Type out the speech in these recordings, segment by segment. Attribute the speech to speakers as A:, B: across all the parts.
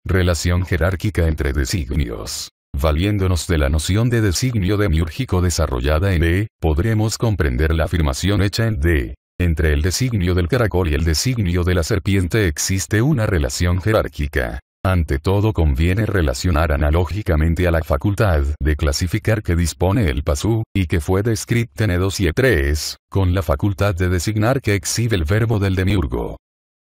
A: relación jerárquica entre designios. Valiéndonos de la noción de designio demiúrgico desarrollada en E, podremos comprender la afirmación hecha en D. Entre el designio del caracol y el designio de la serpiente existe una relación jerárquica. Ante todo conviene relacionar analógicamente a la facultad de clasificar que dispone el pasú, y que fue descrita en E2 y E3, con la facultad de designar que exhibe el verbo del demiurgo.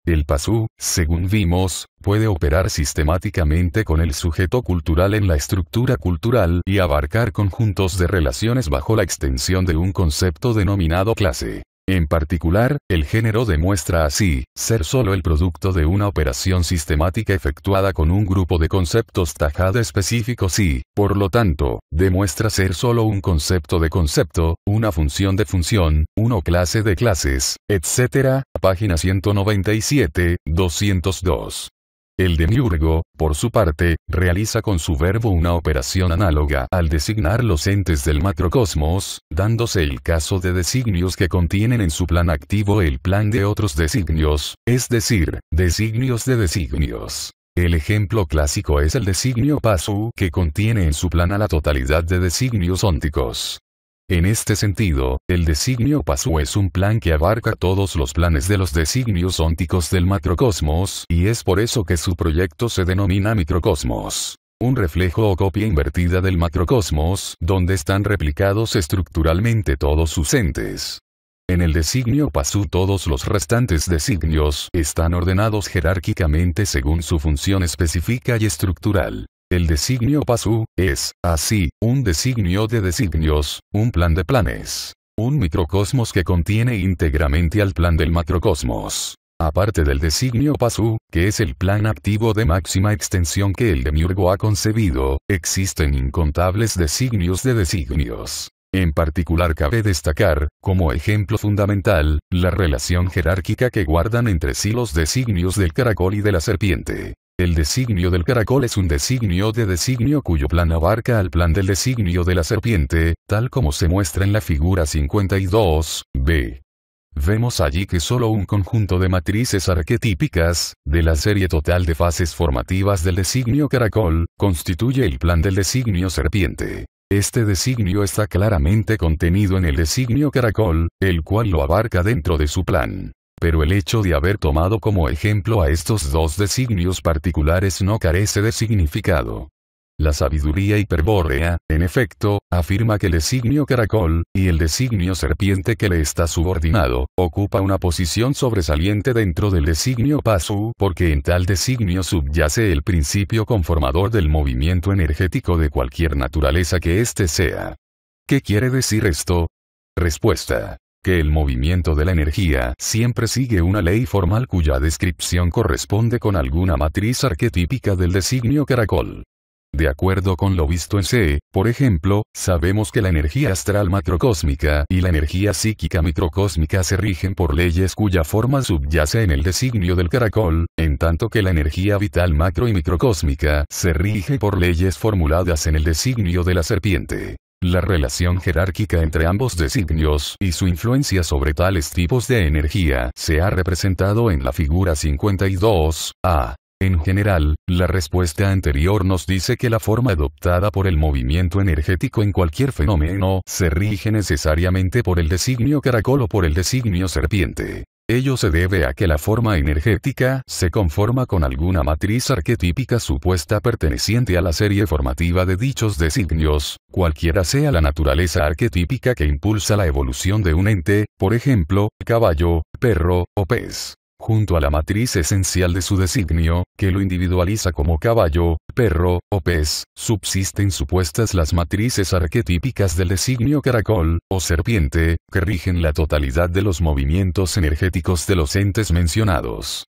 A: El pasú, según vimos, puede operar sistemáticamente con el sujeto cultural en la estructura cultural y abarcar conjuntos de relaciones bajo la extensión de un concepto denominado clase. En particular, el género demuestra así ser solo el producto de una operación sistemática efectuada con un grupo de conceptos tajada específicos y, por lo tanto, demuestra ser solo un concepto de concepto, una función de función, una clase de clases, etc. Página 197, 202. El demiurgo, por su parte, realiza con su verbo una operación análoga al designar los entes del macrocosmos, dándose el caso de designios que contienen en su plan activo el plan de otros designios, es decir, designios de designios. El ejemplo clásico es el designio pasú que contiene en su plan a la totalidad de designios ónticos. En este sentido, el designio pasú es un plan que abarca todos los planes de los designios ónticos del macrocosmos, y es por eso que su proyecto se denomina microcosmos. Un reflejo o copia invertida del macrocosmos, donde están replicados estructuralmente todos sus entes. En el designio pasú todos los restantes designios están ordenados jerárquicamente según su función específica y estructural. El designio pasú es, así, un designio de designios, un plan de planes. Un microcosmos que contiene íntegramente al plan del macrocosmos. Aparte del designio pasú, que es el plan activo de máxima extensión que el demiurgo ha concebido, existen incontables designios de designios. En particular cabe destacar, como ejemplo fundamental, la relación jerárquica que guardan entre sí los designios del caracol y de la serpiente. El designio del caracol es un designio de designio cuyo plan abarca al plan del designio de la serpiente, tal como se muestra en la figura 52, b. Vemos allí que solo un conjunto de matrices arquetípicas, de la serie total de fases formativas del designio caracol, constituye el plan del designio serpiente. Este designio está claramente contenido en el designio caracol, el cual lo abarca dentro de su plan. Pero el hecho de haber tomado como ejemplo a estos dos designios particulares no carece de significado. La sabiduría hiperbórea, en efecto, afirma que el designio caracol, y el designio serpiente que le está subordinado, ocupa una posición sobresaliente dentro del designio pasú porque en tal designio subyace el principio conformador del movimiento energético de cualquier naturaleza que éste sea. ¿Qué quiere decir esto? Respuesta. Que el movimiento de la energía siempre sigue una ley formal cuya descripción corresponde con alguna matriz arquetípica del designio caracol. De acuerdo con lo visto en C, por ejemplo, sabemos que la energía astral macrocósmica y la energía psíquica microcósmica se rigen por leyes cuya forma subyace en el designio del caracol, en tanto que la energía vital macro y microcósmica se rige por leyes formuladas en el designio de la serpiente. La relación jerárquica entre ambos designios y su influencia sobre tales tipos de energía se ha representado en la figura 52, a. En general, la respuesta anterior nos dice que la forma adoptada por el movimiento energético en cualquier fenómeno se rige necesariamente por el designio caracol o por el designio serpiente. Ello se debe a que la forma energética se conforma con alguna matriz arquetípica supuesta perteneciente a la serie formativa de dichos designios, cualquiera sea la naturaleza arquetípica que impulsa la evolución de un ente, por ejemplo, caballo, perro, o pez. Junto a la matriz esencial de su designio, que lo individualiza como caballo, perro, o pez, subsisten supuestas las matrices arquetípicas del designio caracol, o serpiente, que rigen la totalidad de los movimientos energéticos de los entes mencionados.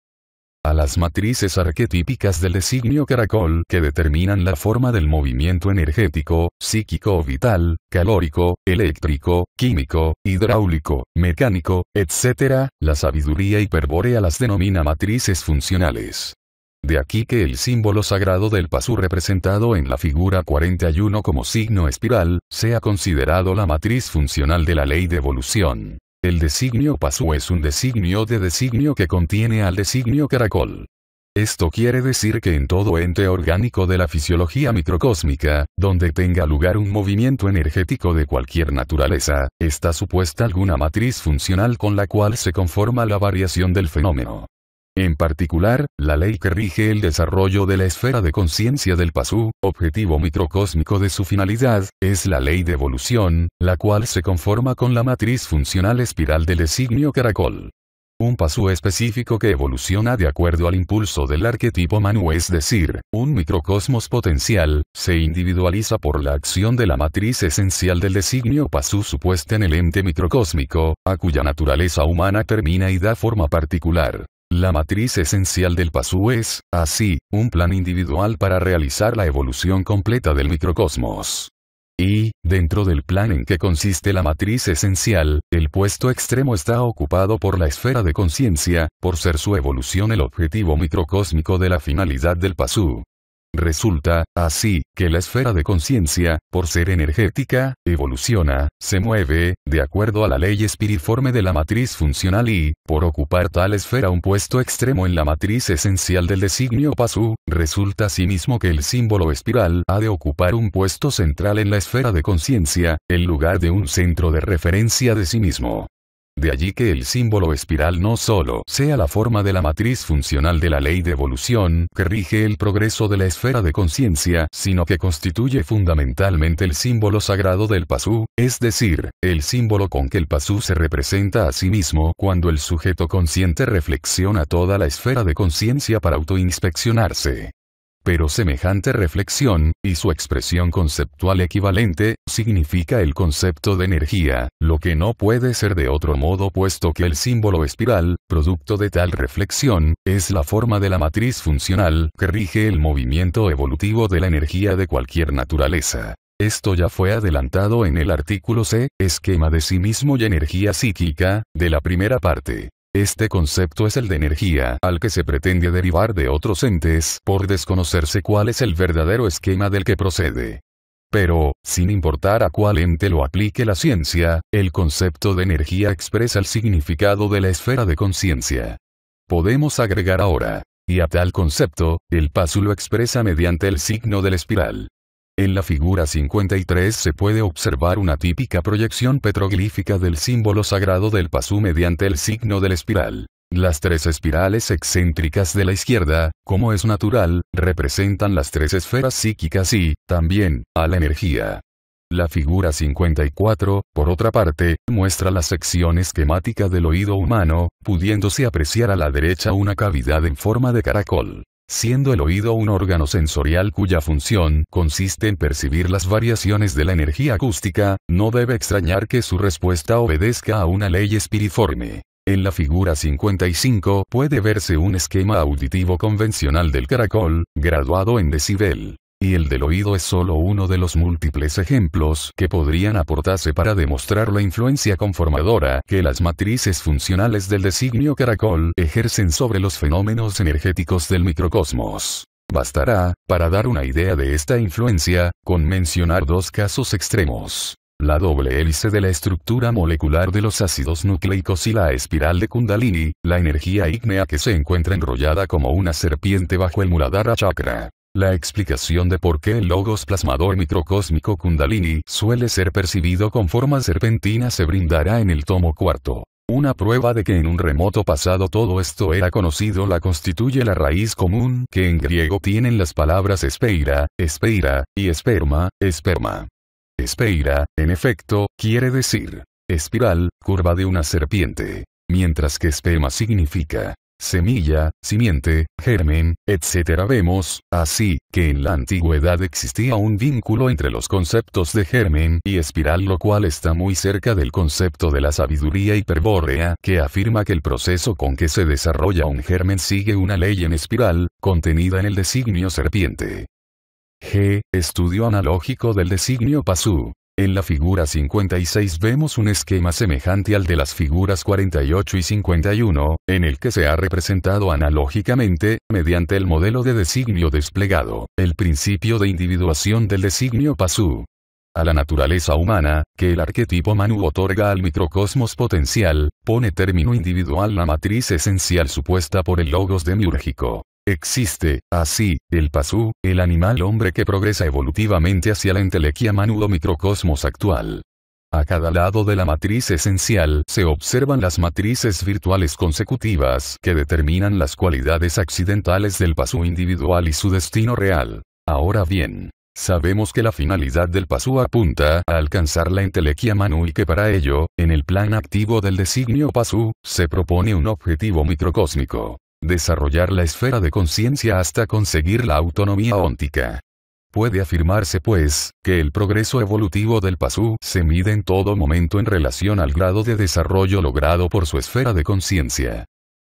A: A las matrices arquetípicas del designio caracol que determinan la forma del movimiento energético, psíquico o vital, calórico, eléctrico, químico, hidráulico, mecánico, etc., la sabiduría hiperbórea las denomina matrices funcionales. De aquí que el símbolo sagrado del pasú representado en la figura 41 como signo espiral, sea considerado la matriz funcional de la ley de evolución. El designio pasú es un designio de designio que contiene al designio caracol. Esto quiere decir que en todo ente orgánico de la fisiología microcósmica, donde tenga lugar un movimiento energético de cualquier naturaleza, está supuesta alguna matriz funcional con la cual se conforma la variación del fenómeno. En particular, la ley que rige el desarrollo de la esfera de conciencia del pasú, objetivo microcósmico de su finalidad, es la ley de evolución, la cual se conforma con la matriz funcional espiral del designio caracol. Un pasú específico que evoluciona de acuerdo al impulso del arquetipo Manu, es decir, un microcosmos potencial, se individualiza por la acción de la matriz esencial del designio pasú supuesta en el ente microcósmico, a cuya naturaleza humana termina y da forma particular. La matriz esencial del pasú es, así, un plan individual para realizar la evolución completa del microcosmos. Y, dentro del plan en que consiste la matriz esencial, el puesto extremo está ocupado por la esfera de conciencia, por ser su evolución el objetivo microcósmico de la finalidad del pasú. Resulta, así, que la esfera de conciencia, por ser energética, evoluciona, se mueve, de acuerdo a la ley espiriforme de la matriz funcional y, por ocupar tal esfera un puesto extremo en la matriz esencial del designio pasú, resulta asimismo que el símbolo espiral ha de ocupar un puesto central en la esfera de conciencia, en lugar de un centro de referencia de sí mismo. De allí que el símbolo espiral no solo sea la forma de la matriz funcional de la ley de evolución que rige el progreso de la esfera de conciencia, sino que constituye fundamentalmente el símbolo sagrado del pasú, es decir, el símbolo con que el pasú se representa a sí mismo cuando el sujeto consciente reflexiona toda la esfera de conciencia para autoinspeccionarse. Pero semejante reflexión, y su expresión conceptual equivalente, significa el concepto de energía, lo que no puede ser de otro modo puesto que el símbolo espiral, producto de tal reflexión, es la forma de la matriz funcional que rige el movimiento evolutivo de la energía de cualquier naturaleza. Esto ya fue adelantado en el artículo C, esquema de sí mismo y energía psíquica, de la primera parte. Este concepto es el de energía, al que se pretende derivar de otros entes, por desconocerse cuál es el verdadero esquema del que procede. Pero, sin importar a cuál ente lo aplique la ciencia, el concepto de energía expresa el significado de la esfera de conciencia. Podemos agregar ahora, y a tal concepto, el pasú lo expresa mediante el signo de la espiral. En la figura 53 se puede observar una típica proyección petroglífica del símbolo sagrado del pasú mediante el signo de la espiral. Las tres espirales excéntricas de la izquierda, como es natural, representan las tres esferas psíquicas y, también, a la energía. La figura 54, por otra parte, muestra la sección esquemática del oído humano, pudiéndose apreciar a la derecha una cavidad en forma de caracol. Siendo el oído un órgano sensorial cuya función consiste en percibir las variaciones de la energía acústica, no debe extrañar que su respuesta obedezca a una ley espiriforme. En la figura 55 puede verse un esquema auditivo convencional del caracol, graduado en decibel. Y el del oído es solo uno de los múltiples ejemplos que podrían aportarse para demostrar la influencia conformadora que las matrices funcionales del designio caracol ejercen sobre los fenómenos energéticos del microcosmos. Bastará, para dar una idea de esta influencia, con mencionar dos casos extremos. La doble hélice de la estructura molecular de los ácidos nucleicos y la espiral de Kundalini, la energía ígnea que se encuentra enrollada como una serpiente bajo el Muladhara chakra. La explicación de por qué el logos plasmador microcósmico Kundalini suele ser percibido con forma serpentina se brindará en el tomo cuarto. Una prueba de que en un remoto pasado todo esto era conocido la constituye la raíz común que en griego tienen las palabras espeira, espeira, y esperma, esperma. Espeira, en efecto, quiere decir espiral, curva de una serpiente, mientras que esperma significa semilla, simiente, germen, etc. Vemos, así, que en la antigüedad existía un vínculo entre los conceptos de germen y espiral, lo cual está muy cerca del concepto de la sabiduría hiperbórea, que afirma que el proceso con que se desarrolla un germen sigue una ley en espiral, contenida en el designio serpiente. G. Estudio analógico del designio pasú. En la figura 56 vemos un esquema semejante al de las figuras 48 y 51, en el que se ha representado analógicamente, mediante el modelo de designio desplegado, el principio de individuación del designio pasú. A la naturaleza humana, que el arquetipo Manu otorga al microcosmos potencial, pone término individual la matriz esencial supuesta por el logos demiúrgico. Existe, así, el pasú, el animal hombre que progresa evolutivamente hacia la entelequia manu o microcosmos actual. A cada lado de la matriz esencial se observan las matrices virtuales consecutivas que determinan las cualidades accidentales del pasú individual y su destino real. Ahora bien, sabemos que la finalidad del pasú apunta a alcanzar la entelequia manu y que para ello, en el plan activo del designio pasú, se propone un objetivo microcósmico: desarrollar la esfera de conciencia hasta conseguir la autonomía óntica. Puede afirmarse pues, que el progreso evolutivo del pasú se mide en todo momento en relación al grado de desarrollo logrado por su esfera de conciencia.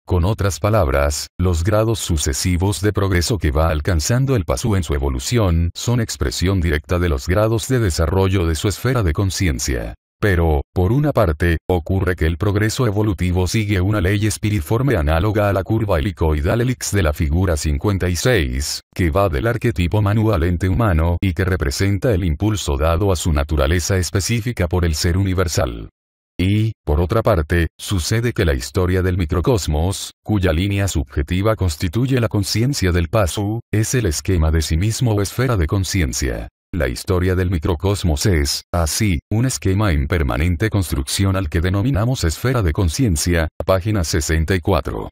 A: Con otras palabras, los grados sucesivos de progreso que va alcanzando el pasú en su evolución son expresión directa de los grados de desarrollo de su esfera de conciencia. Pero, por una parte, ocurre que el progreso evolutivo sigue una ley espiriforme análoga a la curva helicoidal helix de la figura 56, que va del arquetipo manu al ente humano y que representa el impulso dado a su naturaleza específica por el ser universal. Y, por otra parte, sucede que la historia del microcosmos, cuya línea subjetiva constituye la conciencia del pasú, es el esquema de sí mismo o esfera de conciencia. La historia del microcosmos es, así, un esquema en permanente construcción al que denominamos esfera de conciencia, página 64.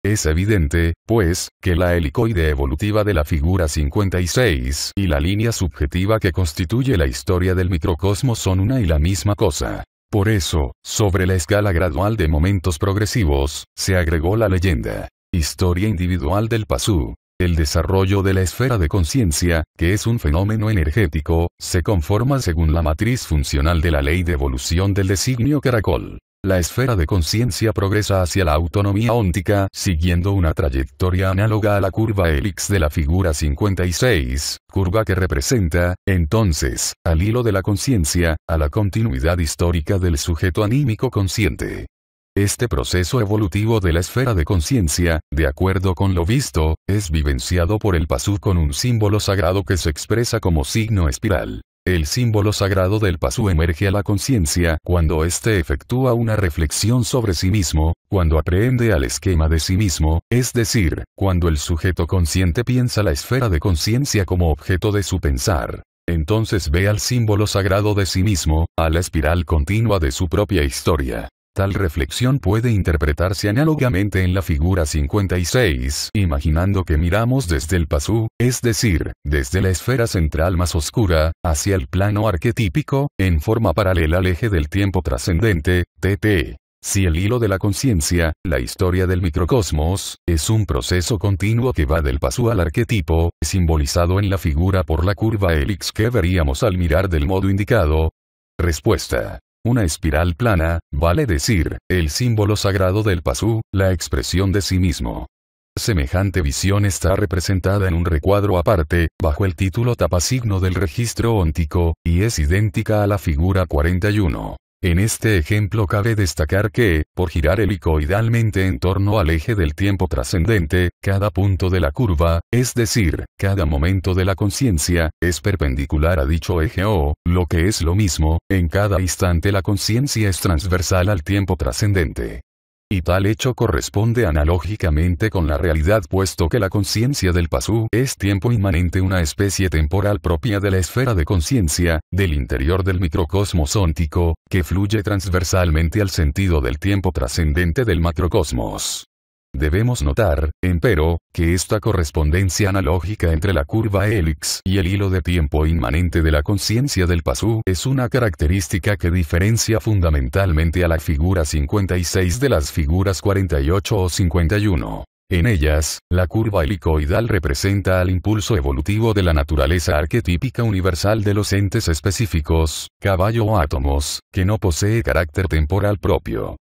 A: Es evidente, pues, que la helicoide evolutiva de la figura 56 y la línea subjetiva que constituye la historia del microcosmos son una y la misma cosa. Por eso, sobre la escala gradual de momentos progresivos, se agregó la leyenda: historia individual del pasú. El desarrollo de la esfera de conciencia, que es un fenómeno energético, se conforma según la matriz funcional de la ley de evolución del designio caracol. La esfera de conciencia progresa hacia la autonomía óntica siguiendo una trayectoria análoga a la curva helix de la figura 56, curva que representa, entonces, al hilo de la conciencia, a la continuidad histórica del sujeto anímico consciente. Este proceso evolutivo de la esfera de conciencia, de acuerdo con lo visto, es vivenciado por el pasú con un símbolo sagrado que se expresa como signo espiral. El símbolo sagrado del pasú emerge a la conciencia cuando éste efectúa una reflexión sobre sí mismo, cuando aprehende al esquema de sí mismo, es decir, cuando el sujeto consciente piensa la esfera de conciencia como objeto de su pensar. Entonces ve al símbolo sagrado de sí mismo, a la espiral continua de su propia historia. Tal reflexión puede interpretarse análogamente en la figura 56, imaginando que miramos desde el pasú, es decir, desde la esfera central más oscura, hacia el plano arquetípico, en forma paralela al eje del tiempo trascendente, TT. Si el hilo de la conciencia, la historia del microcosmos, es un proceso continuo que va del pasú al arquetipo, simbolizado en la figura por la curva helix que veríamos al mirar del modo indicado. Respuesta: una espiral plana, vale decir, el símbolo sagrado del pasú, la expresión de sí mismo. Semejante visión está representada en un recuadro aparte, bajo el título tapasigno del registro óntico, y es idéntica a la figura 41. En este ejemplo cabe destacar que, por girar helicoidalmente en torno al eje del tiempo trascendente, cada punto de la curva, es decir, cada momento de la conciencia, es perpendicular a dicho eje o, lo que es lo mismo, en cada instante la conciencia es transversal al tiempo trascendente. Y tal hecho corresponde analógicamente con la realidad puesto que la conciencia del pasú es tiempo inmanente, una especie temporal propia de la esfera de conciencia, del interior del microcosmos óntico, que fluye transversalmente al sentido del tiempo trascendente del macrocosmos. Debemos notar, empero, que esta correspondencia analógica entre la curva helix y el hilo de tiempo inmanente de la conciencia del pasú es una característica que diferencia fundamentalmente a la figura 56 de las figuras 48 o 51. En ellas, la curva helicoidal representa al impulso evolutivo de la naturaleza arquetípica universal de los entes específicos, caballo o átomos, que no posee carácter temporal propio.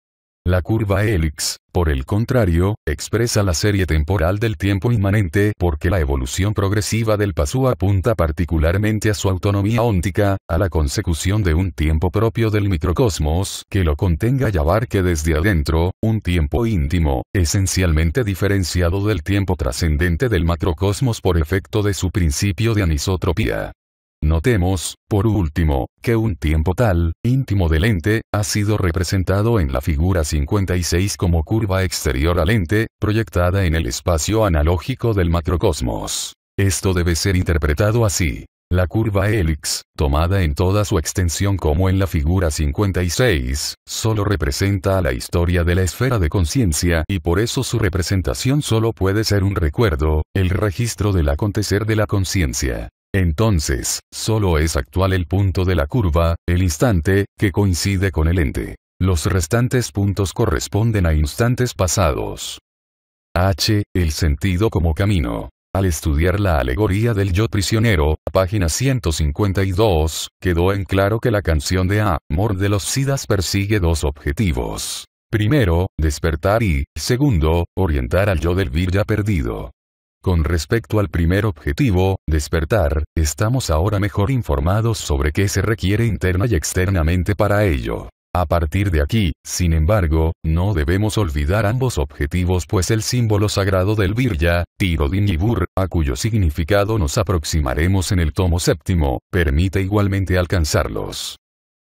A: La curva helix, por el contrario, expresa la serie temporal del tiempo inmanente porque la evolución progresiva del pasú apunta particularmente a su autonomía óntica, a la consecución de un tiempo propio del microcosmos que lo contenga y abarque desde adentro, un tiempo íntimo, esencialmente diferenciado del tiempo trascendente del macrocosmos por efecto de su principio de anisotropía. Notemos, por último, que un tiempo tal, íntimo del ente, ha sido representado en la figura 56 como curva exterior al ente, proyectada en el espacio analógico del macrocosmos. Esto debe ser interpretado así. La curva hélix, tomada en toda su extensión como en la figura 56, solo representa a la historia de la esfera de conciencia y por eso su representación solo puede ser un recuerdo, el registro del acontecer de la conciencia. Entonces, solo es actual el punto de la curva, el instante, que coincide con el ente. Los restantes puntos corresponden a instantes pasados. H. El sentido como camino. Al estudiar la alegoría del yo prisionero, página 152, quedó en claro que la canción de Amor de los Siddhas persigue dos objetivos. Primero, despertar y, segundo, orientar al yo del Virya perdido. Con respecto al primer objetivo, despertar, estamos ahora mejor informados sobre qué se requiere interna y externamente para ello. A partir de aquí, sin embargo, no debemos olvidar ambos objetivos pues el símbolo sagrado del Virya, Tirodinibur, a cuyo significado nos aproximaremos en el tomo séptimo, permite igualmente alcanzarlos.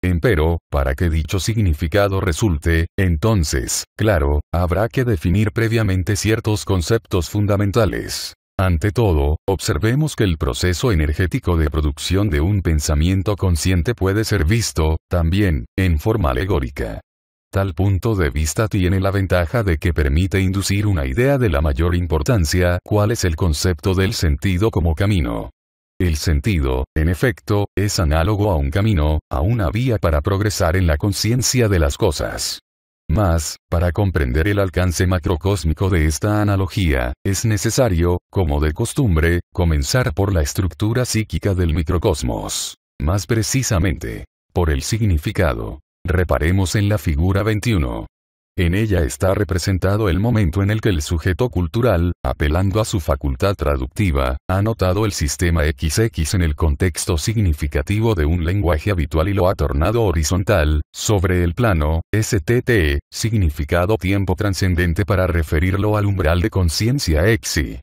A: Empero, para que dicho significado resulte, entonces, claro, habrá que definir previamente ciertos conceptos fundamentales. Ante todo, observemos que el proceso energético de producción de un pensamiento consciente puede ser visto, también, en forma alegórica. Tal punto de vista tiene la ventaja de que permite inducir una idea de la mayor importancia, ¿cuál es el concepto del sentido como camino? El sentido, en efecto, es análogo a un camino, a una vía para progresar en la conciencia de las cosas. Mas, para comprender el alcance macrocósmico de esta analogía, es necesario, como de costumbre, comenzar por la estructura psíquica del microcosmos. Más precisamente, por el significado. Reparemos en la figura 21. En ella está representado el momento en el que el sujeto cultural, apelando a su facultad traductiva, ha notado el sistema XX en el contexto significativo de un lenguaje habitual y lo ha tornado horizontal, sobre el plano, STT, significado tiempo trascendente para referirlo al umbral de conciencia XI.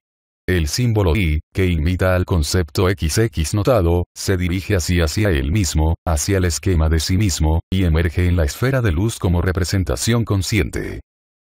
A: El símbolo I, que imita al concepto XX notado, se dirige hacia él mismo, hacia el esquema de sí mismo, y emerge en la esfera de luz como representación consciente.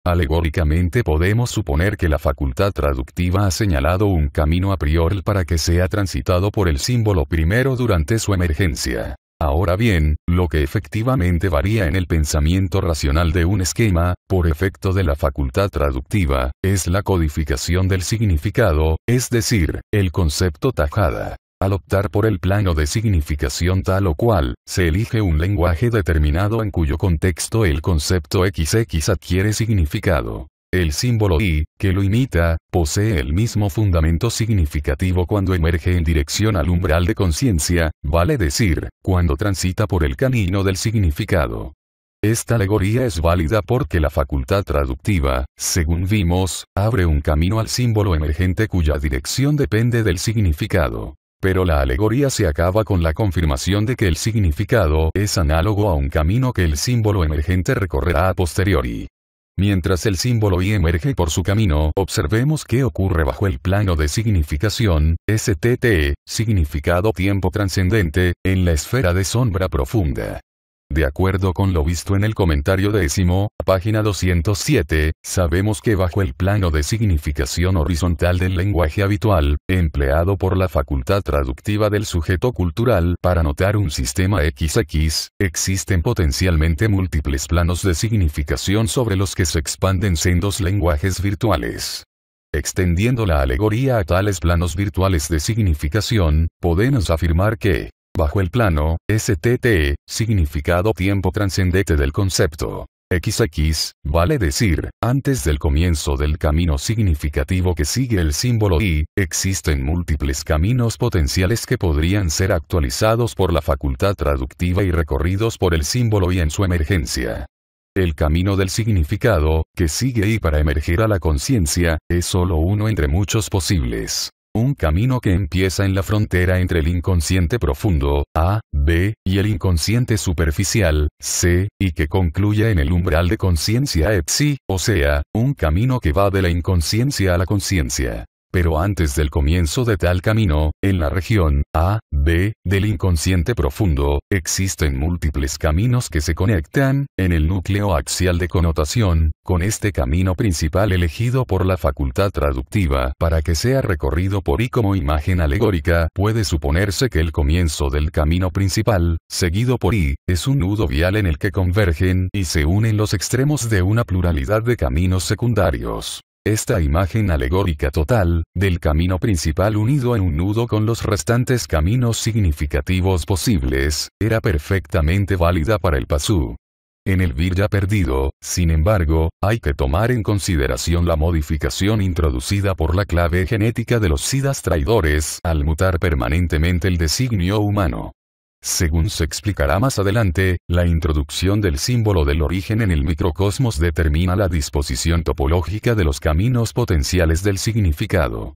A: Alegóricamente podemos suponer que la facultad traductiva ha señalado un camino a priori para que sea transitado por el símbolo primero durante su emergencia. Ahora bien, lo que efectivamente varía en el pensamiento racional de un esquema, por efecto de la facultad traductiva, es la codificación del significado, es decir, el concepto tajada. Al optar por el plano de significación tal o cual, se elige un lenguaje determinado en cuyo contexto el concepto XX adquiere significado. El símbolo I, que lo imita, posee el mismo fundamento significativo cuando emerge en dirección al umbral de conciencia, vale decir, cuando transita por el camino del significado. Esta alegoría es válida porque la facultad traductiva, según vimos, abre un camino al símbolo emergente cuya dirección depende del significado. Pero la alegoría se acaba con la confirmación de que el significado es análogo a un camino que el símbolo emergente recorrerá a posteriori. Mientras el símbolo I emerge por su camino, observemos qué ocurre bajo el plano de significación, STT, significado tiempo trascendente, en la esfera de sombra profunda. De acuerdo con lo visto en el comentario 10º, página 207, sabemos que bajo el plano de significación horizontal del lenguaje habitual, empleado por la facultad traductiva del sujeto cultural para notar un sistema XX, existen potencialmente múltiples planos de significación sobre los que se expanden sendos lenguajes virtuales. Extendiendo la alegoría a tales planos virtuales de significación, podemos afirmar que, bajo el plano, STT, significado tiempo trascendente del concepto, XX, vale decir, antes del comienzo del camino significativo que sigue el símbolo I, existen múltiples caminos potenciales que podrían ser actualizados por la facultad traductiva y recorridos por el símbolo I en su emergencia. El camino del significado, que sigue I para emerger a la conciencia, es solo uno entre muchos posibles. Un camino que empieza en la frontera entre el inconsciente profundo, A, B, y el inconsciente superficial, C, y que concluye en el umbral de conciencia Psi, o sea, un camino que va de la inconsciencia a la conciencia. Pero antes del comienzo de tal camino, en la región A, B, del inconsciente profundo, existen múltiples caminos que se conectan, en el núcleo axial de connotación, con este camino principal elegido por la facultad traductiva para que sea recorrido por I como imagen alegórica. Puede suponerse que el comienzo del camino principal, seguido por I, es un nudo vial en el que convergen y se unen los extremos de una pluralidad de caminos secundarios. Esta imagen alegórica total, del camino principal unido en un nudo con los restantes caminos significativos posibles, era perfectamente válida para el Pasú. En el Virya perdido, sin embargo, hay que tomar en consideración la modificación introducida por la clave genética de los Siddhas traidores al mutar permanentemente el designio humano. Según se explicará más adelante, la introducción del símbolo del origen en el microcosmos determina la disposición topológica de los caminos potenciales del significado.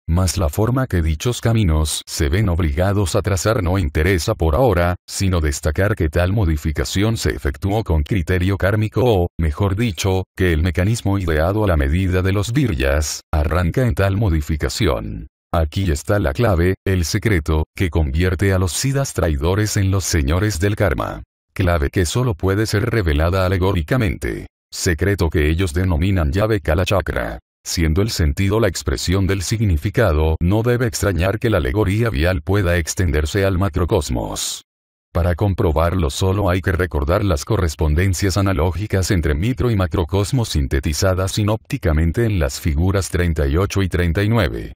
A: Mas la forma que dichos caminos se ven obligados a trazar no interesa por ahora, sino destacar que tal modificación se efectuó con criterio kármico o, mejor dicho, que el mecanismo ideado a la medida de los viryas, arranca en tal modificación. Aquí está la clave, el secreto, que convierte a los siddhas traidores en los señores del karma. Clave que solo puede ser revelada alegóricamente. Secreto que ellos denominan llave Kala Chakra. Siendo el sentido la expresión del significado, no debe extrañar que la alegoría vial pueda extenderse al macrocosmos. Para comprobarlo solo hay que recordar las correspondencias analógicas entre micro y macrocosmos sintetizadas sinópticamente en las figuras 38 y 39.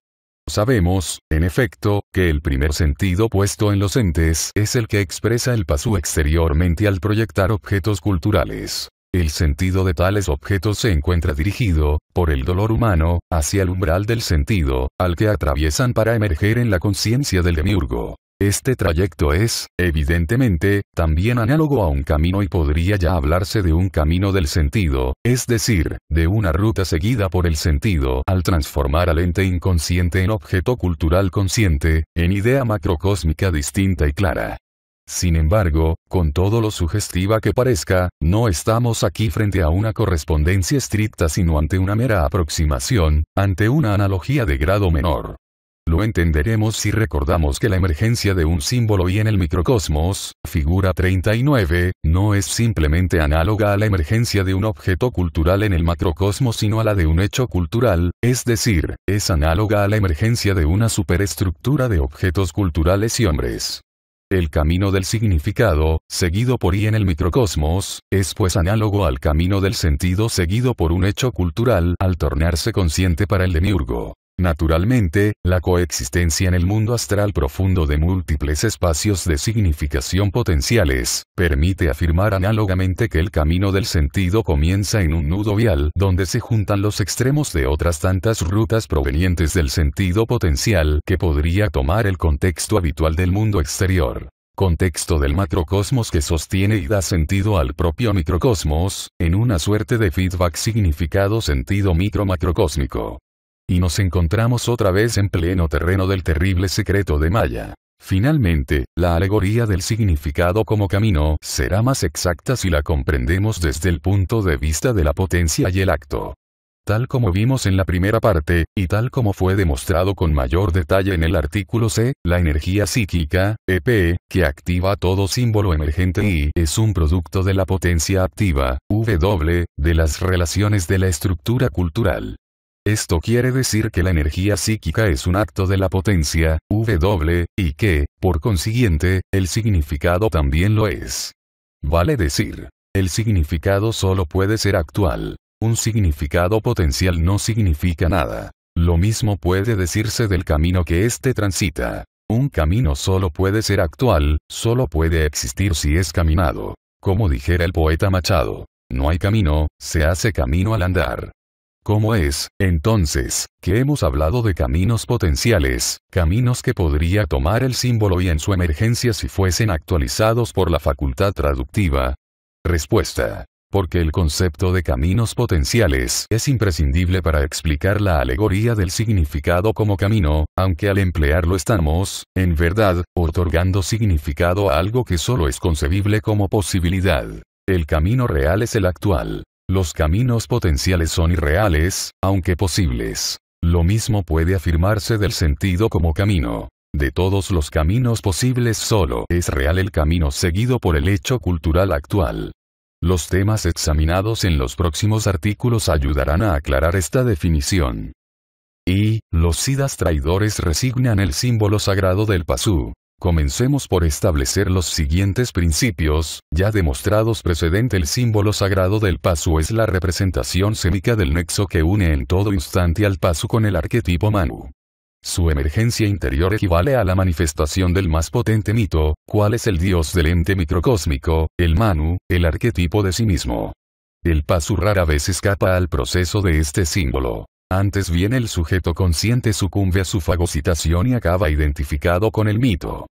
A: Sabemos, en efecto, que el primer sentido puesto en los entes es el que expresa el Pasú exteriormente al proyectar objetos culturales. El sentido de tales objetos se encuentra dirigido, por el dolor humano, hacia el umbral del sentido, al que atraviesan para emerger en la conciencia del demiurgo. Este trayecto es, evidentemente, también análogo a un camino y podría ya hablarse de un camino del sentido, es decir, de una ruta seguida por el sentido al transformar al ente inconsciente en objeto cultural consciente, en idea macrocósmica distinta y clara. Sin embargo, con todo lo sugestiva que parezca, no estamos aquí frente a una correspondencia estricta sino ante una mera aproximación, ante una analogía de grado menor. Lo entenderemos si recordamos que la emergencia de un símbolo y en el microcosmos, figura 39, no es simplemente análoga a la emergencia de un objeto cultural en el macrocosmos sino a la de un hecho cultural, es decir, es análoga a la emergencia de una superestructura de objetos culturales y hombres. El camino del significado, seguido por I en el microcosmos, es pues análogo al camino del sentido seguido por un hecho cultural al tornarse consciente para el demiurgo. Naturalmente, la coexistencia en el mundo astral profundo de múltiples espacios de significación potenciales, permite afirmar análogamente que el camino del sentido comienza en un nudo vial donde se juntan los extremos de otras tantas rutas provenientes del sentido potencial que podría tomar el contexto habitual del mundo exterior. Contexto del macrocosmos que sostiene y da sentido al propio microcosmos, en una suerte de feedback significado sentido micro-macrocósmico. Y nos encontramos otra vez en pleno terreno del terrible secreto de Maya. Finalmente, la alegoría del significado como camino será más exacta si la comprendemos desde el punto de vista de la potencia y el acto. Tal como vimos en la primera parte, y tal como fue demostrado con mayor detalle en el artículo C, la energía psíquica, EP, que activa todo símbolo emergente y es un producto de la potencia activa, W, de las relaciones de la estructura cultural. Esto quiere decir que la energía psíquica es un acto de la potencia, W, y que, por consiguiente, el significado también lo es. Vale decir, el significado solo puede ser actual. Un significado potencial no significa nada. Lo mismo puede decirse del camino que éste transita. Un camino solo puede ser actual, solo puede existir si es caminado. Como dijera el poeta Machado, no hay camino, se hace camino al andar. ¿Cómo es, entonces, que hemos hablado de caminos potenciales, caminos que podría tomar el símbolo y en su emergencia si fuesen actualizados por la facultad traductiva? Respuesta. Porque el concepto de caminos potenciales es imprescindible para explicar la alegoría del significado como camino, aunque al emplearlo estamos, en verdad, otorgando significado a algo que solo es concebible como posibilidad. El camino real es el actual. Los caminos potenciales son irreales, aunque posibles. Lo mismo puede afirmarse del sentido como camino. De todos los caminos posibles solo es real el camino seguido por el hecho cultural actual. Los temas examinados en los próximos artículos ayudarán a aclarar esta definición. Y, los siddhas traidores resignan el símbolo sagrado del pasú. Comencemos por establecer los siguientes principios, ya demostrados precedente. El símbolo sagrado del pasu es la representación sémica del nexo que une en todo instante al pasu con el arquetipo Manu. Su emergencia interior equivale a la manifestación del más potente mito, cual es el dios del ente microcósmico, el Manu, el arquetipo de sí mismo. El pasu rara vez escapa al proceso de este símbolo. Antes bien el sujeto consciente sucumbe a su fagocitación y acaba identificado con el mito.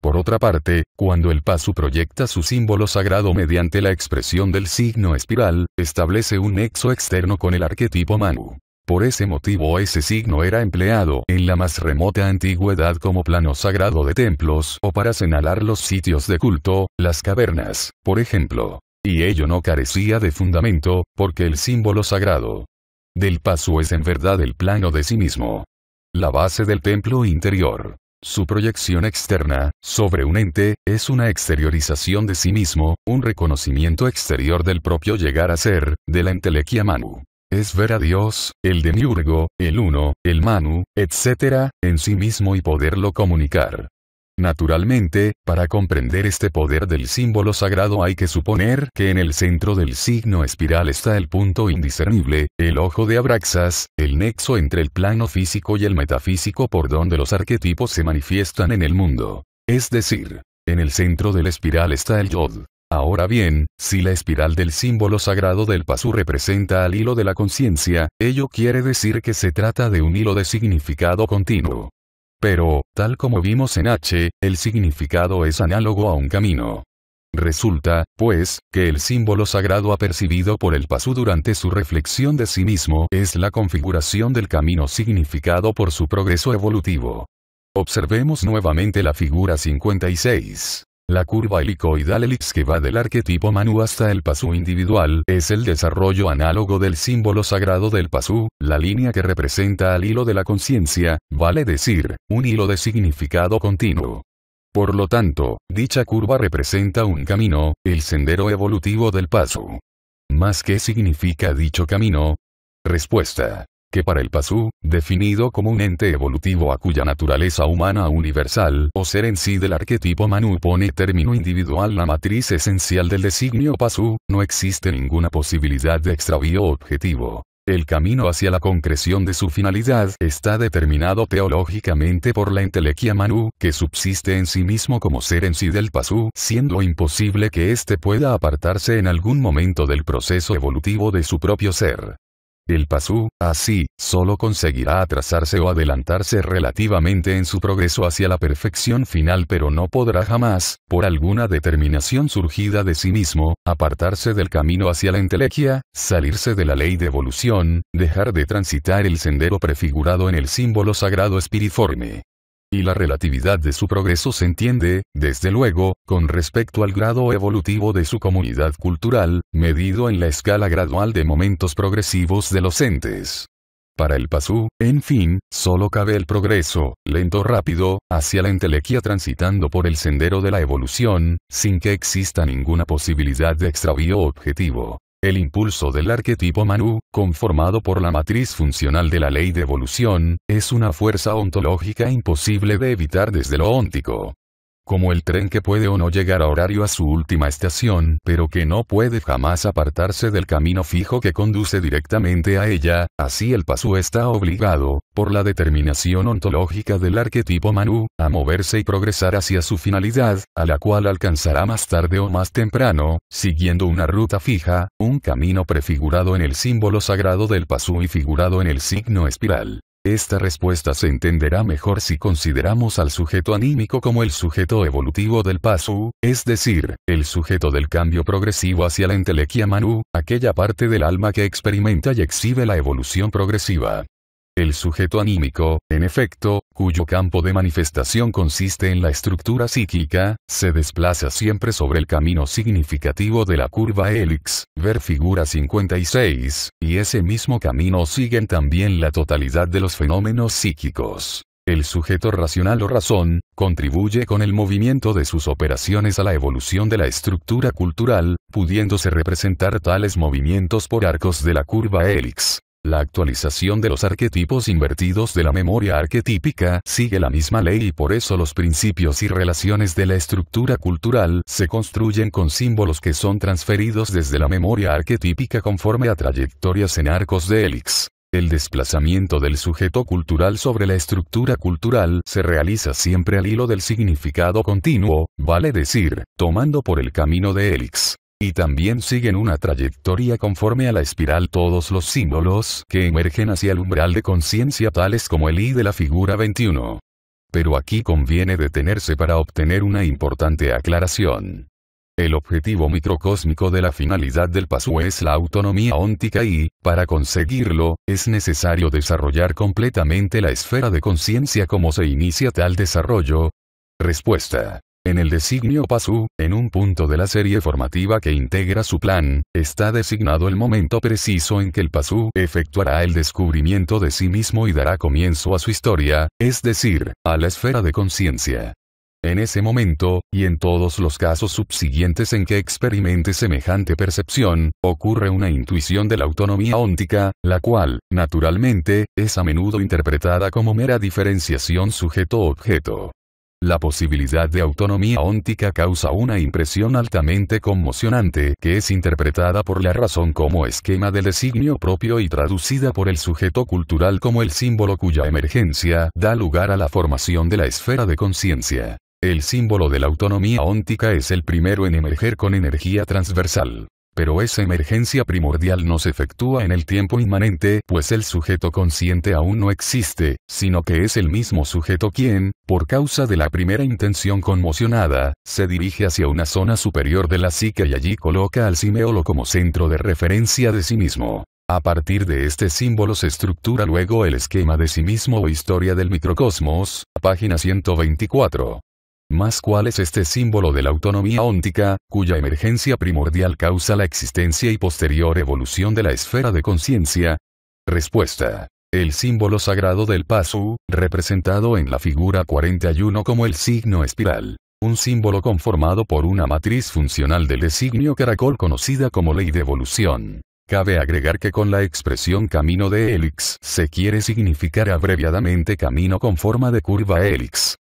A: Por otra parte, cuando el pasu proyecta su símbolo sagrado mediante la expresión del signo espiral, establece un nexo externo con el arquetipo Manu. Por ese motivo ese signo era empleado en la más remota antigüedad como plano sagrado de templos o para señalar los sitios de culto, las cavernas, por ejemplo. Y ello no carecía de fundamento, porque el símbolo sagrado del pasu es en verdad el plano de sí mismo. La base del templo interior. Su proyección externa, sobre un ente, es una exteriorización de sí mismo, un reconocimiento exterior del propio llegar a ser, de la entelequia Manu. Es ver a Dios, el demiurgo, el uno, el Manu, etc., en sí mismo y poderlo comunicar. Naturalmente, para comprender este poder del símbolo sagrado hay que suponer que en el centro del signo espiral está el punto indiscernible, el ojo de Abraxas, el nexo entre el plano físico y el metafísico por donde los arquetipos se manifiestan en el mundo. Es decir, en el centro del espiral está el Yod. Ahora bien, si la espiral del símbolo sagrado del pasu representa al hilo de la conciencia, ello quiere decir que se trata de un hilo de significado continuo. Pero, tal como vimos en H, el significado es análogo a un camino. Resulta, pues, que el símbolo sagrado apercibido por el pasu durante su reflexión de sí mismo es la configuración del camino significado por su progreso evolutivo. Observemos nuevamente la figura 56. La curva helicoidal elipse que va del arquetipo Manu hasta el pasu individual es el desarrollo análogo del símbolo sagrado del pasu, la línea que representa al hilo de la conciencia, vale decir, un hilo de significado continuo. Por lo tanto, dicha curva representa un camino, el sendero evolutivo del pasu. ¿Más qué significa dicho camino? Respuesta. Que para el pasu, definido como un ente evolutivo a cuya naturaleza humana universal o ser en sí del arquetipo Manu pone término individual la matriz esencial del designio pasu, no existe ninguna posibilidad de extravío objetivo. El camino hacia la concreción de su finalidad está determinado teológicamente por la entelequia Manu, que subsiste en sí mismo como ser en sí del pasu, siendo imposible que éste pueda apartarse en algún momento del proceso evolutivo de su propio ser. El pasu, así, solo conseguirá atrasarse o adelantarse relativamente en su progreso hacia la perfección final, pero no podrá jamás, por alguna determinación surgida de sí mismo, apartarse del camino hacia la entelequia, salirse de la ley de evolución, dejar de transitar el sendero prefigurado en el símbolo sagrado espiriforme. Y la relatividad de su progreso se entiende, desde luego, con respecto al grado evolutivo de su comunidad cultural, medido en la escala gradual de momentos progresivos de los entes. Para el pasu, en fin, solo cabe el progreso, lento o rápido, hacia la entelequia transitando por el sendero de la evolución, sin que exista ninguna posibilidad de extravío objetivo. El impulso del arquetipo Manu, conformado por la matriz funcional de la ley de evolución, es una fuerza ontológica imposible de evitar desde lo óntico. Como el tren que puede o no llegar a horario a su última estación, pero que no puede jamás apartarse del camino fijo que conduce directamente a ella, así el pasu está obligado, por la determinación ontológica del arquetipo Manu, a moverse y progresar hacia su finalidad, a la cual alcanzará más tarde o más temprano, siguiendo una ruta fija, un camino prefigurado en el símbolo sagrado del pasu y figurado en el signo espiral. Esta respuesta se entenderá mejor si consideramos al sujeto anímico como el sujeto evolutivo del pasu, es decir, el sujeto del cambio progresivo hacia la entelequia Manu, aquella parte del alma que experimenta y exhibe la evolución progresiva. El sujeto anímico, en efecto, cuyo campo de manifestación consiste en la estructura psíquica, se desplaza siempre sobre el camino significativo de la curva hélix, ver figura 56, y ese mismo camino siguen también la totalidad de los fenómenos psíquicos. El sujeto racional o razón, contribuye con el movimiento de sus operaciones a la evolución de la estructura cultural, pudiéndose representar tales movimientos por arcos de la curva hélix. La actualización de los arquetipos invertidos de la memoria arquetípica sigue la misma ley y por eso los principios y relaciones de la estructura cultural se construyen con símbolos que son transferidos desde la memoria arquetípica conforme a trayectorias en arcos de hélix. El desplazamiento del sujeto cultural sobre la estructura cultural se realiza siempre al hilo del significado continuo, vale decir, tomando por el camino de hélix. Y también siguen una trayectoria conforme a la espiral todos los símbolos que emergen hacia el umbral de conciencia tales como el I de la figura 21. Pero aquí conviene detenerse para obtener una importante aclaración. El objetivo microcósmico de la finalidad del PASU es la autonomía óntica y, para conseguirlo, es necesario desarrollar completamente la esfera de conciencia. ¿Cómo se inicia tal desarrollo? Respuesta. En el designio PASU, en un punto de la serie formativa que integra su plan, está designado el momento preciso en que el PASU efectuará el descubrimiento de sí mismo y dará comienzo a su historia, es decir, a la esfera de conciencia. En ese momento, y en todos los casos subsiguientes en que experimente semejante percepción, ocurre una intuición de la autonomía óntica, la cual, naturalmente, es a menudo interpretada como mera diferenciación sujeto-objeto. La posibilidad de autonomía óntica causa una impresión altamente conmocionante que es interpretada por la razón como esquema del designio propio y traducida por el sujeto cultural como el símbolo cuya emergencia da lugar a la formación de la esfera de conciencia. El símbolo de la autonomía óntica es el primero en emerger con energía transversal. Pero esa emergencia primordial no se efectúa en el tiempo inmanente, pues el sujeto consciente aún no existe, sino que es el mismo sujeto quien, por causa de la primera intención conmocionada, se dirige hacia una zona superior de la psique y allí coloca al siméolo como centro de referencia de sí mismo. A partir de este símbolo se estructura luego el esquema de sí mismo o historia del microcosmos, página 124. Más ¿cuál es este símbolo de la autonomía óntica, cuya emergencia primordial causa la existencia y posterior evolución de la esfera de conciencia? Respuesta. El símbolo sagrado del PASU, representado en la figura 41 como el signo espiral. Un símbolo conformado por una matriz funcional del designio caracol conocida como ley de evolución. Cabe agregar que con la expresión camino de hélix se quiere significar abreviadamente camino con forma de curva hélix.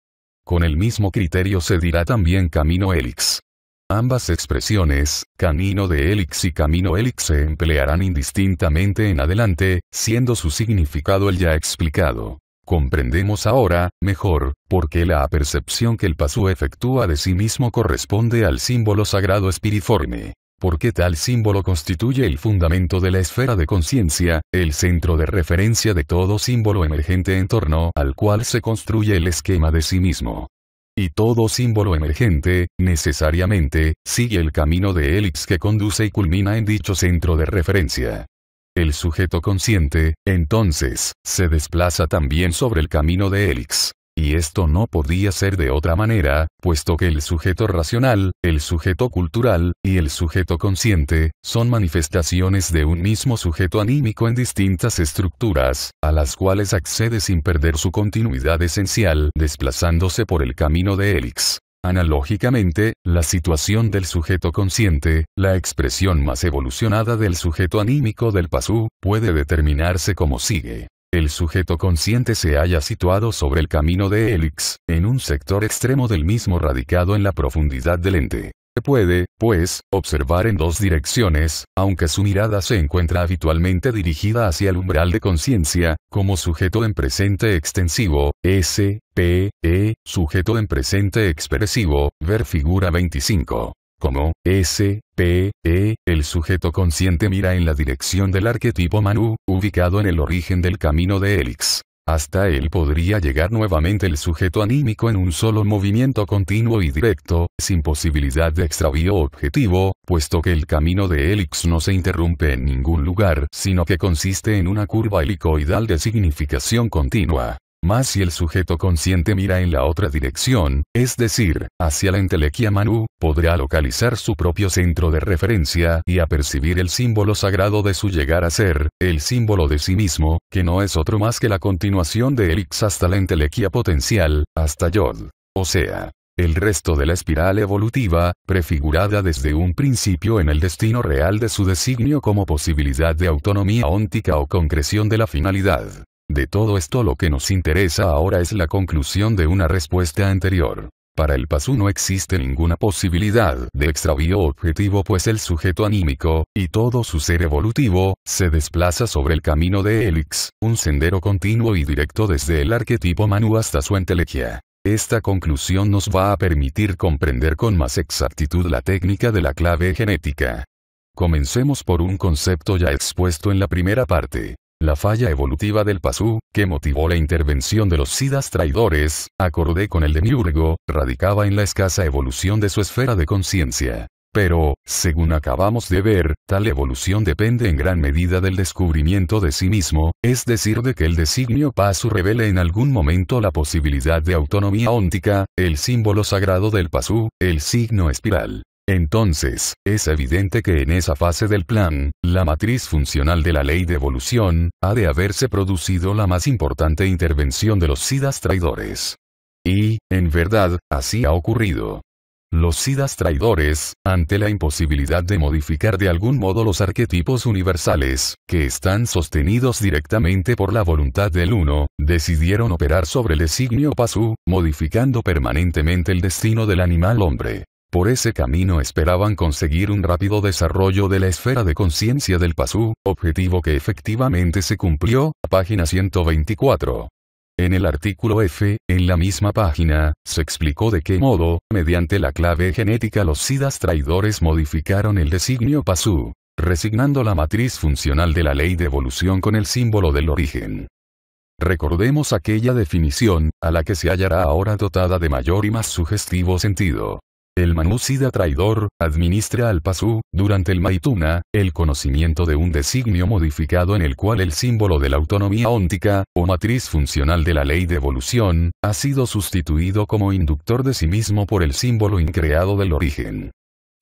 A: Con el mismo criterio se dirá también camino hélix. Ambas expresiones, camino de hélix y camino hélix se emplearán indistintamente en adelante, siendo su significado el ya explicado. Comprendemos ahora, mejor, por qué la apercepción que el PASU efectúa de sí mismo corresponde al símbolo sagrado espiriforme. Porque tal símbolo constituye el fundamento de la esfera de conciencia, el centro de referencia de todo símbolo emergente en torno al cual se construye el esquema de sí mismo. Y todo símbolo emergente, necesariamente, sigue el camino de hélix que conduce y culmina en dicho centro de referencia. El sujeto consciente, entonces, se desplaza también sobre el camino de hélix. Y esto no podía ser de otra manera, puesto que el sujeto racional, el sujeto cultural, y el sujeto consciente, son manifestaciones de un mismo sujeto anímico en distintas estructuras, a las cuales accede sin perder su continuidad esencial, desplazándose por el camino de hélix. Analógicamente, la situación del sujeto consciente, la expresión más evolucionada del sujeto anímico del PASU, puede determinarse como sigue. El sujeto consciente se halla situado sobre el camino de hélix, en un sector extremo del mismo radicado en la profundidad del ente. Se puede, pues, observar en dos direcciones, aunque su mirada se encuentra habitualmente dirigida hacia el umbral de conciencia, como sujeto en presente extensivo, S, P, E, sujeto en presente expresivo, ver figura 25. Como S, P, E, el sujeto consciente mira en la dirección del arquetipo Manu, ubicado en el origen del camino de hélix. Hasta él podría llegar nuevamente el sujeto anímico en un solo movimiento continuo y directo, sin posibilidad de extravío objetivo, puesto que el camino de Helix no se interrumpe en ningún lugar, sino que consiste en una curva helicoidal de significación continua. Mas si el sujeto consciente mira en la otra dirección, es decir, hacia la entelequia Manu, podrá localizar su propio centro de referencia y apercibir el símbolo sagrado de su llegar a ser, el símbolo de sí mismo, que no es otro más que la continuación de Helix hasta la entelequia potencial, hasta Yod. O sea, el resto de la espiral evolutiva, prefigurada desde un principio en el destino real de su designio como posibilidad de autonomía óntica o concreción de la finalidad. De todo esto lo que nos interesa ahora es la conclusión de una respuesta anterior. Para el Pasú no existe ninguna posibilidad de extravío objetivo pues el sujeto anímico, y todo su ser evolutivo, se desplaza sobre el camino de Helix, un sendero continuo y directo desde el arquetipo Manu hasta su entelequia. Esta conclusión nos va a permitir comprender con más exactitud la técnica de la clave genética. Comencemos por un concepto ya expuesto en la primera parte. La falla evolutiva del Pasú, que motivó la intervención de los Siddhas traidores, acorde con el demiurgo, radicaba en la escasa evolución de su esfera de conciencia. Pero, según acabamos de ver, tal evolución depende en gran medida del descubrimiento de sí mismo, es decir de que el designio Pasú revele en algún momento la posibilidad de autonomía óntica, el símbolo sagrado del Pasú, el signo espiral. Entonces, es evidente que en esa fase del plan, la matriz funcional de la ley de evolución, ha de haberse producido la más importante intervención de los Siddhas traidores. Y, en verdad, así ha ocurrido. Los Siddhas traidores, ante la imposibilidad de modificar de algún modo los arquetipos universales, que están sostenidos directamente por la voluntad del Uno, decidieron operar sobre el designio Pasú, modificando permanentemente el destino del animal hombre. Por ese camino esperaban conseguir un rápido desarrollo de la esfera de conciencia del Pasú, objetivo que efectivamente se cumplió, página 124. En el artículo F, en la misma página, se explicó de qué modo, mediante la clave genética los Siddhas traidores modificaron el designio Pasú, resignando la matriz funcional de la ley de evolución con el símbolo del origen. Recordemos aquella definición, a la que se hallará ahora dotada de mayor y más sugestivo sentido. El Manu Siddha traidor, administra al Pasú, durante el Maituna, el conocimiento de un designio modificado en el cual el símbolo de la autonomía óntica, o matriz funcional de la ley de evolución, ha sido sustituido como inductor de sí mismo por el símbolo increado del origen.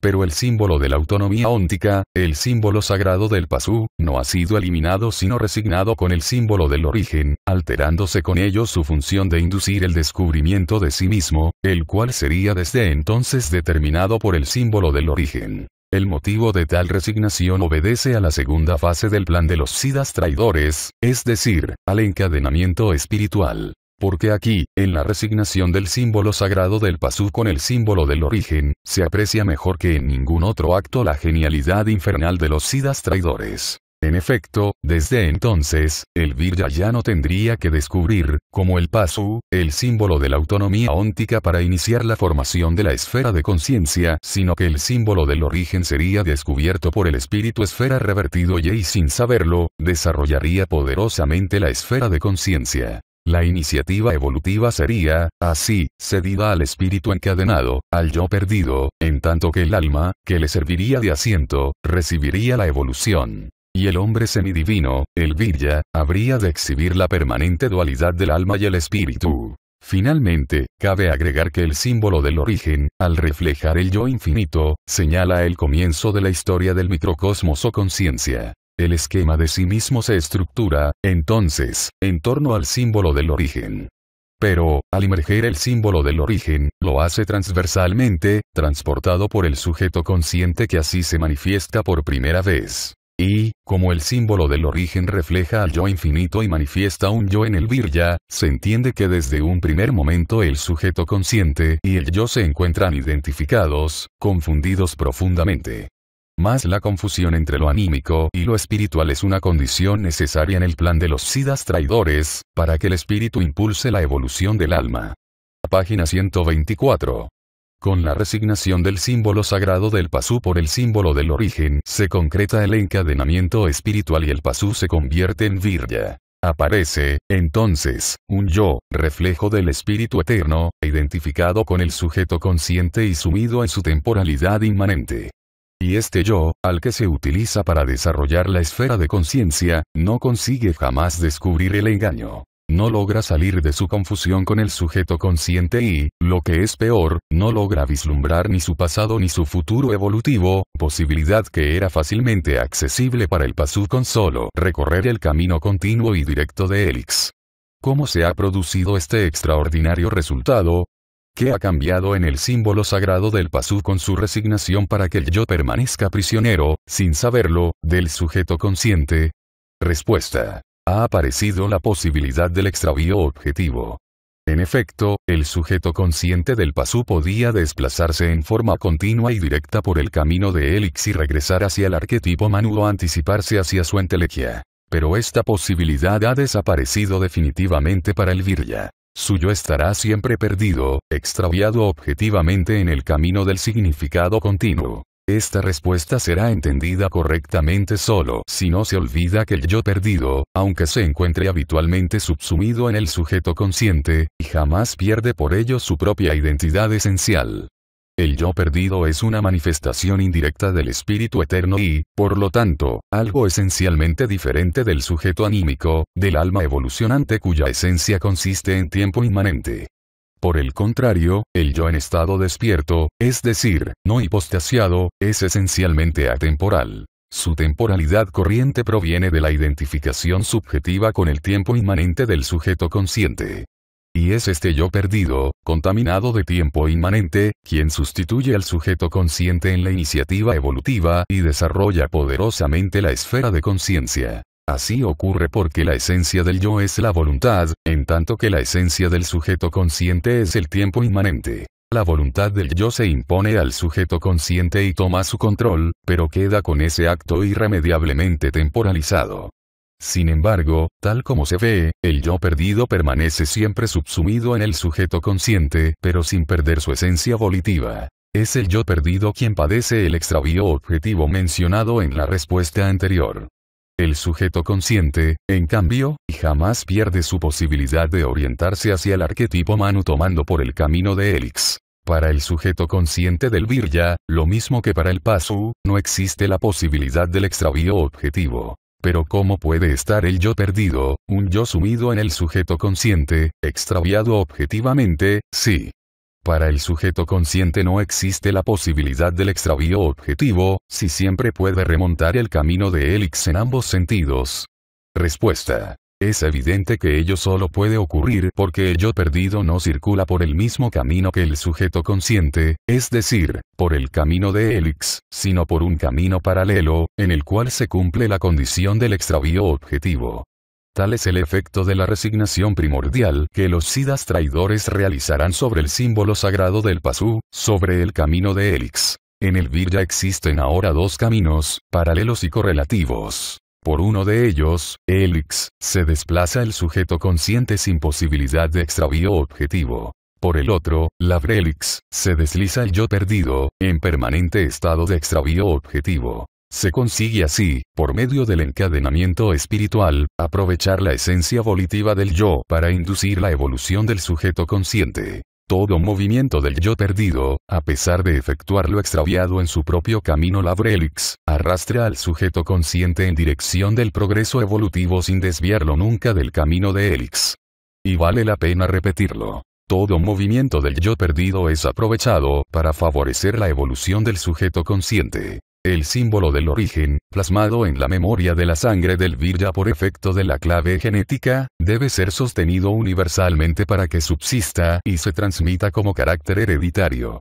A: Pero el símbolo de la autonomía óntica, el símbolo sagrado del Pasú, no ha sido eliminado sino resignado con el símbolo del origen, alterándose con ello su función de inducir el descubrimiento de sí mismo, el cual sería desde entonces determinado por el símbolo del origen. El motivo de tal resignación obedece a la segunda fase del plan de los Siddhas traidores, es decir, al encadenamiento espiritual. Porque aquí, en la resignación del símbolo sagrado del Pasú con el símbolo del origen, se aprecia mejor que en ningún otro acto la genialidad infernal de los Siddhas traidores. En efecto, desde entonces, el Virya ya no tendría que descubrir, como el Pasú, el símbolo de la autonomía óntica para iniciar la formación de la esfera de conciencia, sino que el símbolo del origen sería descubierto por el espíritu esfera revertido y sin saberlo, desarrollaría poderosamente la esfera de conciencia. La iniciativa evolutiva sería, así, cedida al espíritu encadenado, al yo perdido, en tanto que el alma, que le serviría de asiento, recibiría la evolución. Y el hombre semidivino, el Virya, habría de exhibir la permanente dualidad del alma y el espíritu. Finalmente, cabe agregar que el símbolo del origen, al reflejar el yo infinito, señala el comienzo de la historia del microcosmos o conciencia. El esquema de sí mismo se estructura, entonces, en torno al símbolo del origen. Pero, al emerger el símbolo del origen, lo hace transversalmente, transportado por el sujeto consciente que así se manifiesta por primera vez. Y, como el símbolo del origen refleja al yo infinito y manifiesta un yo en el Virya, se entiende que desde un primer momento el sujeto consciente y el yo se encuentran identificados, confundidos profundamente. Mas la confusión entre lo anímico y lo espiritual es una condición necesaria en el plan de los Siddhas traidores, para que el espíritu impulse la evolución del alma. Página 124. Con la resignación del símbolo sagrado del Pasú por el símbolo del origen, se concreta el encadenamiento espiritual y el Pasú se convierte en Virya. Aparece, entonces, un yo, reflejo del espíritu eterno, identificado con el sujeto consciente y sumido en su temporalidad inmanente. Y este yo, al que se utiliza para desarrollar la esfera de conciencia, no consigue jamás descubrir el engaño. No logra salir de su confusión con el sujeto consciente y, lo que es peor, no logra vislumbrar ni su pasado ni su futuro evolutivo, posibilidad que era fácilmente accesible para el Pasú con solo recorrer el camino continuo y directo de Helix. ¿Cómo se ha producido este extraordinario resultado? ¿Qué ha cambiado en el símbolo sagrado del Pasú con su resignación para que el yo permanezca prisionero, sin saberlo, del sujeto consciente? Respuesta. Ha aparecido la posibilidad del extravío objetivo. En efecto, el sujeto consciente del Pasú podía desplazarse en forma continua y directa por el camino de Helix y regresar hacia el arquetipo Manu o anticiparse hacia su entelequia. Pero esta posibilidad ha desaparecido definitivamente para el Virya. Su yo estará siempre perdido, extraviado objetivamente en el camino del significado continuo. Esta respuesta será entendida correctamente solo si no se olvida que el yo perdido, aunque se encuentre habitualmente subsumido en el sujeto consciente, jamás pierde por ello su propia identidad esencial. El yo perdido es una manifestación indirecta del espíritu eterno y, por lo tanto, algo esencialmente diferente del sujeto anímico, del alma evolucionante cuya esencia consiste en tiempo inmanente. Por el contrario, el yo en estado despierto, es decir, no hipostasiado, es esencialmente atemporal. Su temporalidad corriente proviene de la identificación subjetiva con el tiempo inmanente del sujeto consciente. Y es este yo perdido, contaminado de tiempo inmanente, quien sustituye al sujeto consciente en la iniciativa evolutiva y desarrolla poderosamente la esfera de conciencia. Así ocurre porque la esencia del yo es la voluntad, en tanto que la esencia del sujeto consciente es el tiempo inmanente. La voluntad del yo se impone al sujeto consciente y toma su control, pero queda con ese acto irremediablemente temporalizado. Sin embargo, tal como se ve, el yo perdido permanece siempre subsumido en el sujeto consciente, pero sin perder su esencia volitiva. Es el yo perdido quien padece el extravío objetivo mencionado en la respuesta anterior. El sujeto consciente, en cambio, jamás pierde su posibilidad de orientarse hacia el arquetipo Manu tomando por el camino de Helix. Para el sujeto consciente del Virya, lo mismo que para el Pasú, no existe la posibilidad del extravío objetivo. Pero ¿cómo puede estar el yo perdido, un yo sumido en el sujeto consciente, extraviado objetivamente? Sí. Para el sujeto consciente no existe la posibilidad del extravío objetivo, si siempre puede remontar el camino de Helix en ambos sentidos. Respuesta. Es evidente que ello solo puede ocurrir porque el yo perdido no circula por el mismo camino que el sujeto consciente, es decir, por el camino de Helix, sino por un camino paralelo, en el cual se cumple la condición del extravío objetivo. Tal es el efecto de la resignación primordial que los siddhas traidores realizarán sobre el símbolo sagrado del Pasú, sobre el camino de Helix. En el Virya existen ahora dos caminos, paralelos y correlativos. Por uno de ellos, Helix, se desplaza el sujeto consciente sin posibilidad de extravío objetivo. Por el otro, Helix, se desliza el yo perdido, en permanente estado de extravío objetivo. Se consigue así, por medio del encadenamiento espiritual, aprovechar la esencia volitiva del yo para inducir la evolución del sujeto consciente. Todo movimiento del yo perdido, a pesar de efectuarlo extraviado en su propio camino Helix, arrastra al sujeto consciente en dirección del progreso evolutivo sin desviarlo nunca del camino de Helix. Y vale la pena repetirlo. Todo movimiento del yo perdido es aprovechado para favorecer la evolución del sujeto consciente. El símbolo del origen, plasmado en la memoria de la sangre del Virya por efecto de la clave genética, debe ser sostenido universalmente para que subsista y se transmita como carácter hereditario.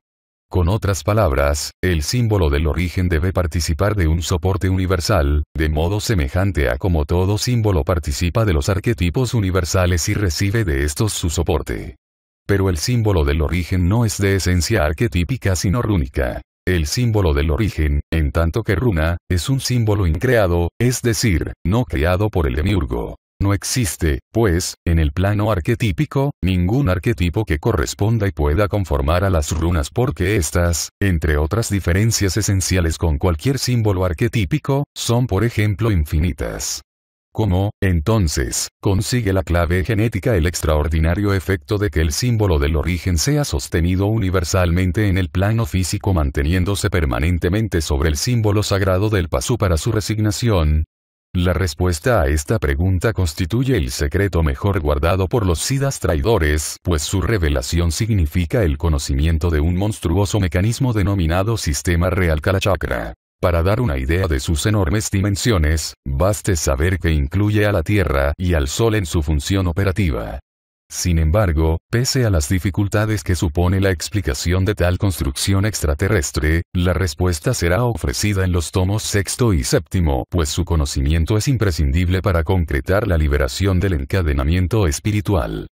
A: Con otras palabras, el símbolo del origen debe participar de un soporte universal, de modo semejante a como todo símbolo participa de los arquetipos universales y recibe de estos su soporte. Pero el símbolo del origen no es de esencia arquetípica sino rúnica. El símbolo del origen, en tanto que runa, es un símbolo increado, es decir, no creado por el demiurgo. No existe, pues, en el plano arquetípico, ningún arquetipo que corresponda y pueda conformar a las runas porque éstas, entre otras diferencias esenciales con cualquier símbolo arquetípico, son por ejemplo infinitas. ¿Cómo, entonces, consigue la clave genética el extraordinario efecto de que el símbolo del origen sea sostenido universalmente en el plano físico manteniéndose permanentemente sobre el símbolo sagrado del Pasú para su resignación? La respuesta a esta pregunta constituye el secreto mejor guardado por los siddhas traidores, pues su revelación significa el conocimiento de un monstruoso mecanismo denominado Sistema Real Kalachakra. Para dar una idea de sus enormes dimensiones, baste saber que incluye a la Tierra y al Sol en su función operativa. Sin embargo, pese a las dificultades que supone la explicación de tal construcción extraterrestre, la respuesta será ofrecida en los tomos sexto y séptimo, pues su conocimiento es imprescindible para concretar la liberación del encadenamiento espiritual.